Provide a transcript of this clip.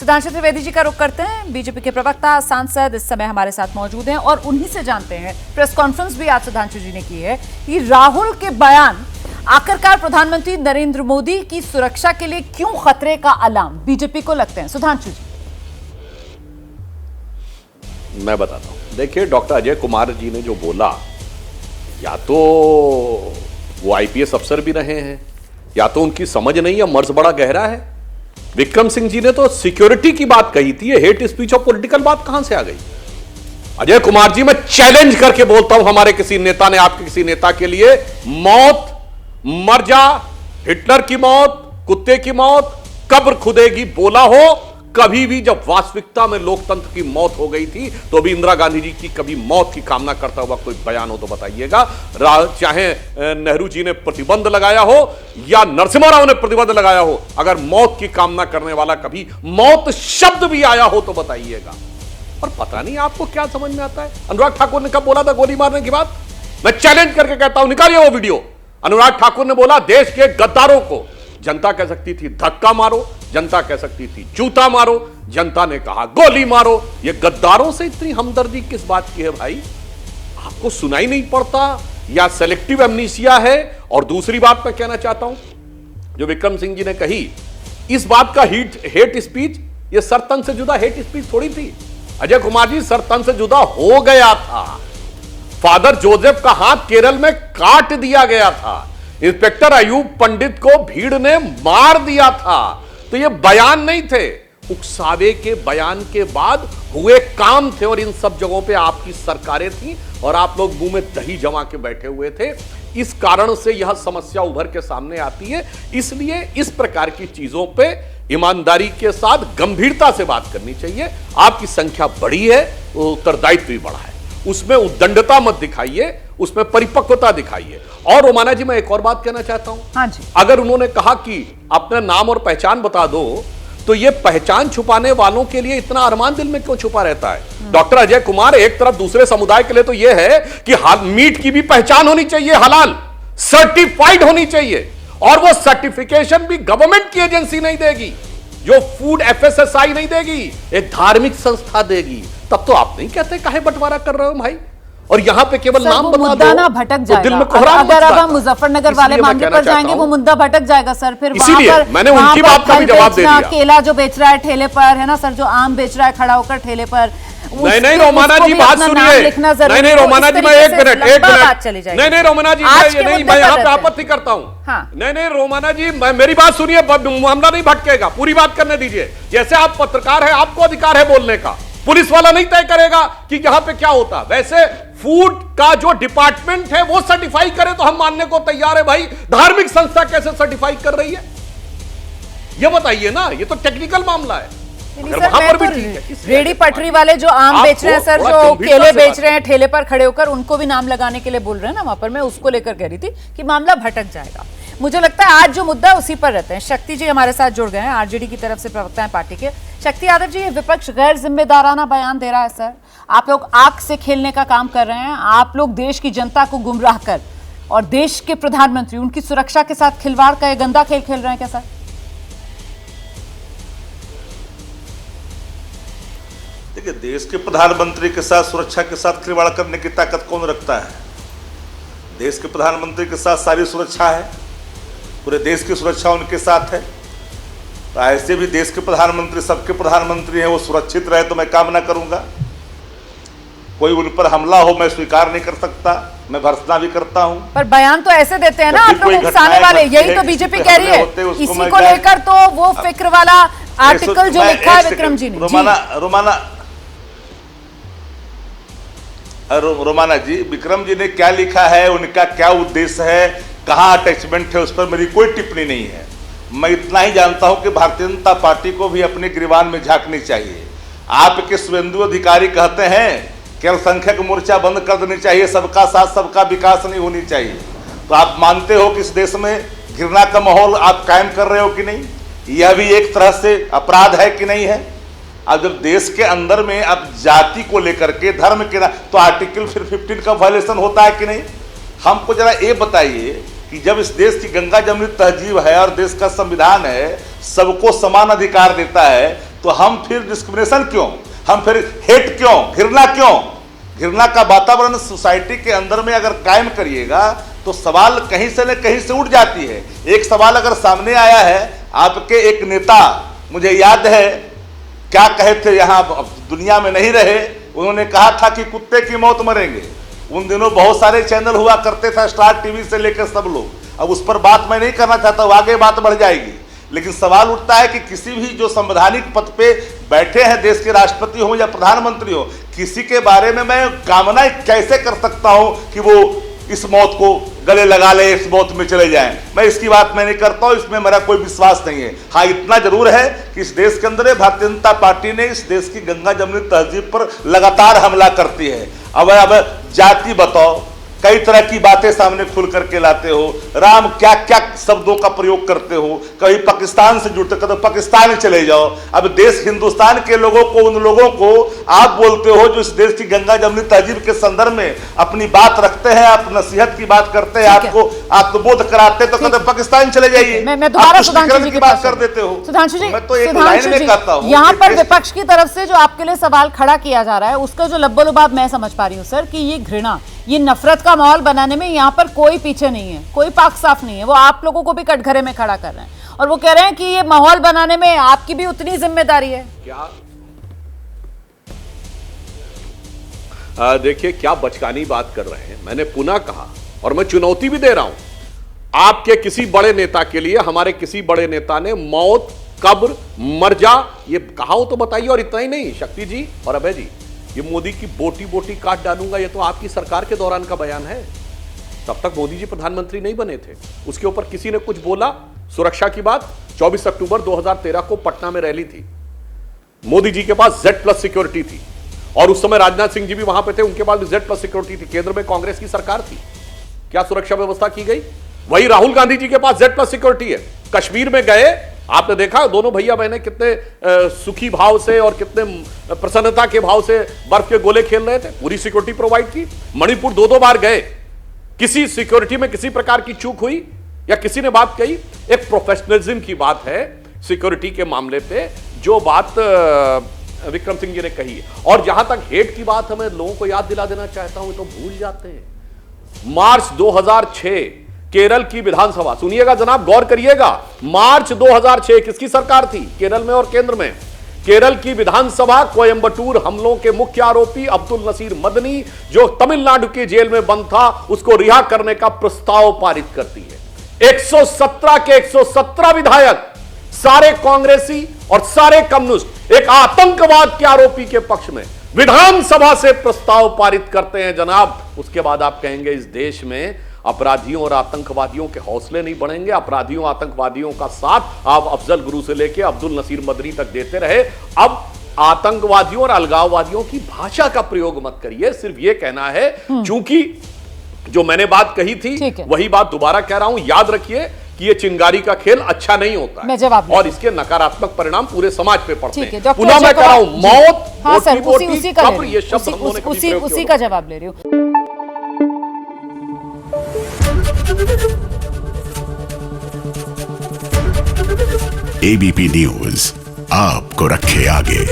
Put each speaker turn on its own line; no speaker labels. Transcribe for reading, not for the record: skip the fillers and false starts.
सुधांशु त्रिवेदी जी का रुख करते हैं। बीजेपी के प्रवक्ता सांसद इस समय हमारे साथ मौजूद हैं और उन्हीं से जानते हैं, प्रेस कॉन्फ्रेंस भी आज सुधांशु जी ने की है, कि राहुल के बयान आखिरकार प्रधानमंत्री नरेंद्र मोदी की सुरक्षा के लिए क्यों खतरे का अलार्म बीजेपी को लगते हैं। सुधांशु जी,
मैं बताता हूं। देखिए, डॉक्टर अजय कुमार जी ने जो बोला, या तो वो आईपीएस अफसर भी रहे हैं, या तो उनकी समझ नहीं है, मर्ज बड़ा गहरा है। विक्रम सिंह जी ने तो सिक्योरिटी की बात कही थी, हेट स्पीच और पॉलिटिकल बात कहां से आ गई। अजय कुमार जी, मैं चैलेंज करके बोलता हूं, हमारे किसी नेता ने आपके किसी नेता के लिए मौत, मर जा, हिटलर की मौत, कुत्ते की मौत, कब्र खुदेगी बोला हो कभी भी? जब वास्तविकता में लोकतंत्र की मौत हो गई थी तो भी इंदिरा गांधी जी की कभी मौत की कामना करता हुआ कोई बयान हो तो बताइएगा। चाहे नेहरू जी ने प्रतिबंध लगाया हो या नरसिम्हा राव ने प्रतिबंध लगाया हो, अगर मौत की कामना करने वाला कभी मौत शब्द भी आया हो तो बताइएगा। और पता नहीं आपको क्या समझ में आता है। अनुराग ठाकुर ने कब बोला था गोली मारने की बात? मैं चैलेंज करके कहता हूं, निकालिए वो वीडियो। अनुराग ठाकुर ने बोला देश के गद्दारों को जनता कह सकती थी धक्का मारो, जनता कह सकती थी जूता मारो, जनता ने कहा गोली मारो। ये गद्दारों से इतनी हमदर्दी किस बात की है भाई? आपको सुनाई नहीं पड़ता या सेलेक्टिव एमनीसिया है? और दूसरी बात मैं कहना चाहता हूं, जो विक्रम सिंह जी ने कही, इस बात का हेट स्पीच, ये सरतन से जुदा हेट स्पीच थोड़ी थी। अजय कुमार जी, सरतन से जुदा हो गया था। फादर जोसेफ का हाथ केरल में काट दिया गया था। इंस्पेक्टर अयूब पंडित को भीड़ ने मार दिया था। तो ये बयान नहीं थे, उकसावे के बयान के बाद हुए काम थे। और इन सब जगहों पे आपकी सरकारें थी और आप लोग मुंह में दही जमा के बैठे हुए थे। इस कारण से यह समस्या उभर के सामने आती है। इसलिए इस प्रकार की चीजों पे ईमानदारी के साथ गंभीरता से बात करनी चाहिए। आपकी संख्या बढ़ी है, उत्तरदायित्व भी बढ़ा है, उसमें उद्दंडता मत दिखाइए, उसमें परिपक्वता दिखाइए। और रोमाना जी, मैं एक और बात कहना चाहता हूं।
हाँ जी।
अगर उन्होंने कहा कि अपना नाम और पहचान बता दो, तो ये पहचान छुपाने वालों के लिए इतना अरमान दिल में क्यों छुपा रहता है? डॉक्टर अजय कुमार, एक तरफ दूसरे समुदाय के लिए तो यह है कि मीट की भी पहचान होनी चाहिए, हलाल सर्टिफाइड होनी चाहिए। और वो सर्टिफिकेशन भी गवर्नमेंट की एजेंसी नहीं देगी, जो फूड एफएसएसआई नहीं देगी, एक धार्मिक संस्था देगी। तब तो आप नहीं कहते काहे बंटवारा कर रहे हो भाई? और यहाँ पे केवल नाम बता दो,
ना भटक जाएगा।
तो दिल में कोहराम
अगर अब हम मुजफ्फरनगर वाले मामले पर जाएंगे, वो मुद्दा भटक जाएगा सर। फिर
इसीलिए मैंने उनकी बात का भी जवाब दे दिया।
केला जो बेच रहा है ठेले पर, है ना सर, जो आम बेच रहा है खड़ा होकर ठेले पर,
नहीं रोमाना जी, बात सुनिए। नहीं रोमाना जी, मैं एक मिनट नहीं रोमाना जी, मैं यहाँ पे आपत्ति करता हूँ। नहीं रोमाना जी, मेरी बात सुनिए, मामला नहीं भटकेगा, पूरी बात करने दीजिए। जैसे आप पत्रकार है, आपको अधिकार है बोलने का, पुलिस वाला नहीं तय करेगा कि यहां पे क्या होता। वैसे फूड का जो डिपार्टमेंट है वो सर्टिफाई करे तो हम मानने को तैयार है भाई। धार्मिक संस्था कैसे सर्टिफाई कर रही है ये बताइए ना, ये तो टेक्निकल मामला है।
वहां पर भी रेडी पटरी वाले जो आम बेच रहे हैं सर, जो केले बेच रहे हैं ठेले पर खड़े होकर, उनको भी नाम लगाने के लिए बोल रहे हैं ना वहां पर। मैं उसको लेकर कह रही थी कि मामला भटक जाएगा। मुझे लगता है आज जो मुद्दा है उसी पर रहते हैं। शक्ति जी हमारे साथ जुड़ गए हैं, आरजेडी की तरफ से प्रवक्ता है पार्टी के। शक्ति यादव जी, ये विपक्ष गैर जिम्मेदाराना बयान दे रहा है सर। आप लोग आग से खेलने का काम कर रहे हैं। आप लोग देश की जनता को गुमराह कर और देश के प्रधानमंत्री, उनकी सुरक्षा के साथ खिलवाड़ का ये गंदा खेल खेल रहे हैं क्या सर?
देखिए, देश के प्रधानमंत्री के साथ सुरक्षा के साथ खिलवाड़ करने की ताकत कौन रखता है? देश के प्रधानमंत्री के साथ सारी सुरक्षा है, पूरे देश की सुरक्षा उनके साथ है। तो ऐसे भी देश के प्रधानमंत्री, सबके प्रधानमंत्री हैं, वो सुरक्षित रहे तो मैं कामना करूंगा। कोई उन पर हमला हो मैं स्वीकार नहीं कर सकता, मैं भर्त्सना भी करता हूं।
पर बयान तो ऐसे देते हैं ना आप लोग उकसाने वाले, यही तो बीजेपी कह रही है। इसी को लेकर तो वो फिक्र वाला आर्टिकल जो लिखा है विक्रम जी ने।
रोमाना जी, विक्रम जी ने क्या लिखा है, उनका क्या उद्देश्य है, कहाँ अटैचमेंट है, उस पर मेरी कोई टिप्पणी नहीं है। मैं इतना ही जानता हूं कि भारतीय जनता पार्टी को भी अपने गिरबान में झांकनी चाहिए। आपके शुभेंदु अधिकारी कहते हैं कि अल्पसंख्यक मोर्चा बंद कर देनी चाहिए, सबका साथ सबका विकास नहीं होनी चाहिए। तो आप मानते हो कि इस देश में घृणा का माहौल आप कायम कर रहे हो कि नहीं? यह भी एक तरह से अपराध है कि नहीं है? अब जब देश के अंदर में अब जाति को लेकर के, धर्म के, तो आर्टिकल फिर 15 का वायलेशन होता है कि नहीं? हमको जरा ये बताइए कि जब इस देश की गंगा जमुनी तहजीब है और देश का संविधान है, सबको समान अधिकार देता है, तो हम फिर डिस्क्रिमिनेशन क्यों, हम फिर हेट क्यों, घृणा क्यों? घृणा का वातावरण सोसाइटी के अंदर में अगर कायम करिएगा तो सवाल कहीं से न कहीं से उठ जाती है। एक सवाल अगर सामने आया है, आपके एक नेता, मुझे याद है क्या कहे थे, यहां दुनिया में नहीं रहे, उन्होंने कहा था कि कुत्ते की मौत मरेंगे। उन दिनों बहुत सारे चैनल हुआ करते थे, स्टार टीवी से लेकर सब लोग। अब उस पर बात मैं नहीं करना चाहता हूं, आगे बात बढ़ जाएगी। लेकिन सवाल उठता है कि किसी भी जो संवैधानिक पद पे बैठे हैं, देश के राष्ट्रपति हो या प्रधानमंत्री हो, किसी के बारे में मैं कामना कैसे कर सकता हूं कि वो इस मौत को गले लगा ले, इस मौत में चले जाएं? मैं इसकी बात मैं नहीं करता हूं, इसमें मेरा कोई विश्वास नहीं है। हाँ, इतना जरूर है कि इस देश के अंदर भारतीय जनता पार्टी ने इस देश की गंगा जमुनी तहजीब पर लगातार हमला करती है। अब जाति बताओ, कई तरह की बातें सामने खुल करके लाते हो, राम क्या क्या शब्दों का प्रयोग करते हो, कभी पाकिस्तान से जुड़ते, कभी पाकिस्तान चले जाओ। अब देश हिंदुस्तान के लोगों को, उन लोगों को आप बोलते हो जो इस देश की गंगा जमुनी तहजीब के संदर्भ में अपनी बात रखते हैं, आप नसीहत की बात करते हैं, आपको आत्मबोध कराते, तो कहते पाकिस्तान चले जाइए।
मैं दोबारा सुधांशु जी
की बात कर देते हो।
सुधांशु जी,
मैं तो एक लाइन में कहता हूं,
यहाँ पर विपक्ष की तरफ से जो आपके लिए सवाल खड़ा किया जा रहा है, उसका जो लब्बो-लुबाब मैं समझ पा रही हूँ सर, कि ये घृणा, ये नफरत का माहौल बनाने में यहाँ पर कोई पीछे नहीं है, कोई पाक साफ नहीं है। वो आप लोगों को भी कटघरे में खड़ा कर रहे हैं और वो कह रहे हैं कि ये माहौल बनाने में आपकी भी उतनी जिम्मेदारी है।
क्या देखिए, क्या बचकानी बात कर रहे हैं। मैंने पुनः कहा और मैं चुनौती भी दे रहा हूं, आपके किसी बड़े नेता के लिए हमारे किसी बड़े नेता ने मौत, कब्र, मर जा, ये कहा हो तो बताइए। और इतना ही नहीं, शक्ति जी और अभय जी, ये मोदी की बोटी बोटी काट डालूंगा, ये तो आपकी सरकार के दौरान का बयान है। तब तक मोदी जी प्रधानमंत्री नहीं बने थे। उसके ऊपर किसी ने कुछ बोला, सुरक्षा की बात। 24 अक्टूबर 2013 को पटना में रैली थी, मोदी जी के पास Z+ सिक्योरिटी थी और उस समय राजनाथ सिंह जी भी वहां पे थे, उनके पास भी Z+ सिक्योरिटी थी। केंद्र में कांग्रेस की सरकार थी, क्या सुरक्षा व्यवस्था की गई? वही राहुल गांधी जी के पास Z+ सिक्योरिटी है। कश्मीर में गए, आपने देखा दोनों भैया बहने कितने सुखी भाव से और कितने प्रसन्नता के भाव से बर्फ के गोले खेल रहे थे, पूरी सिक्योरिटी प्रोवाइड की। मणिपुर 2-2 बार गए, किसी सिक्योरिटी में किसी प्रकार की चूक हुई या किसी ने बात कही? एक प्रोफेशनलिज्म की बात है सिक्योरिटी के मामले पे, जो बात विक्रम सिंह जी ने कही है। और जहां तक हेट की बात है, मैं लोगों को याद दिला देना चाहता हूं, तो भूल जाते हैं। मार्च 2006 केरल की विधानसभा, सुनिएगा जनाब, गौर करिएगा, मार्च 2006 किसकी सरकार थी केरल में और केंद्र में? केरल की विधानसभा कोयंबटूर हमलों के मुख्य आरोपी अब्दुल नसीर मदनी, जो तमिलनाडु की जेल में बंद था, उसको रिहा करने का प्रस्ताव पारित करती है। 117 के 117 विधायक, सारे कांग्रेसी और सारे कम्युनिस्ट, एक आतंकवाद के आरोपी के पक्ष में विधानसभा से प्रस्ताव पारित करते हैं जनाब। उसके बाद आप कहेंगे इस देश में अपराधियों और आतंकवादियों के हौसले नहीं बढ़ेंगे। अपराधियों आतंकवादियों का साथ आप अफजल गुरु से लेकर अब्दुल नसीर मदनी तक देते रहे। अब आतंकवादियों और अलगाववादियों की भाषा का प्रयोग मत करिए। सिर्फ यह कहना है, चूंकि जो मैंने बात कही थी वही बात दोबारा कह रहा हूं, याद रखिए कि ये चिंगारी का खेल अच्छा नहीं होता है और इसके नकारात्मक परिणाम पूरे समाज पे पड़ते हैं। पुनः मैं कह रहा हूं, मौत,
हाँ सर,
उसी
का जवाब ले रही हूं।
ABP न्यूज आपको रखे आगे।